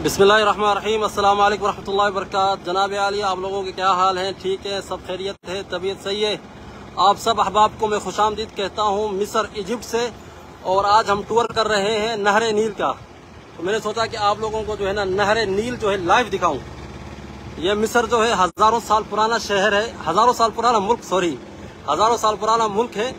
बिस्मिल्लाहिर्रहमानिर्रहीम। अस्सलाम वालेकुम रहमतुल्लाहि वबरकातुहू। जनाब आलिया, आप लोगों के क्या हाल हैं? ठीक है, सब खैरियत है, तबीयत सही है। आप सब अहबाब को मैं खुशामदीद कहता हूँ मिस्र इजिप्ट से। और आज हम टूर कर रहे हैं नहर नील का। तो मैंने सोचा कि आप लोगों को जो है ना नहर नील जो है लाइव दिखाऊं। ये मिस्र जो है हजारों साल पुराना शहर है, हजारों साल पुराना मुल्क, हजारों साल पुराना मुल्क है।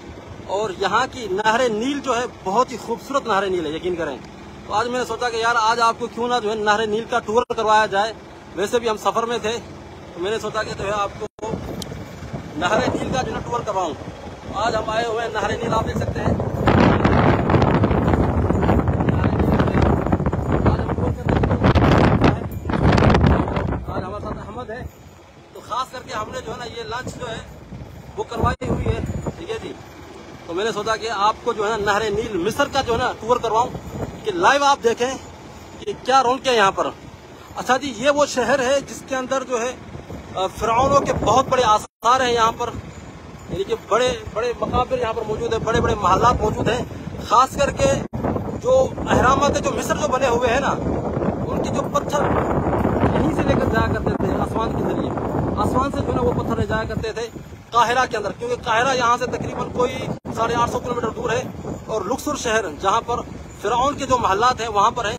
और यहाँ की नहर नील जो है बहुत ही खूबसूरत नहर नील है, यकीन करें। तो आज मैंने सोचा कि यार आज आपको क्यों ना जो है नहर नील का टूर करवाया जाए। वैसे भी हम सफर में थे, तो मैंने सोचा कि जो है आपको नहर नील का जो है टूर करवाऊं। आज हम आए हुए हैं नहर नील, आप देख सकते हैं। आज हमारे साथ अहमद है, तो खास करके हमने जो है ना ये लंच जो है वो करवाई हुई है, ठीक है जी। तो मैंने सोचा कि आपको जो है ना नहर नील मिस्र का जो है ना टूर करवाऊं कि लाइव आप देखें कि क्या रौनक है यहाँ पर। अच्छा जी, ये वो शहर है जिसके अंदर जो है फिरौनों के बहुत बड़े आसार हैं यहाँ पर, यानी कि बड़े बड़े मकाबिर यहाँ पर मौजूद है, बड़े बड़े महलात मौजूद हैं। खास करके जो अहरामात जो मिस्र जो बने हुए हैं ना, उनके जो पत्थर यहीं से लेकर जाया करते थे आसमान के जरिए, आसमान से जो है वो पत्थर ले जाया करते थे काहिरा के अंदर, क्योंकि काहिरा यहाँ से तकरीबन कोई 850 किलोमीटर दूर है। और लुक्सर शहर जहाँ पर फिरौन के जो महलात हैं वहाँ पर है।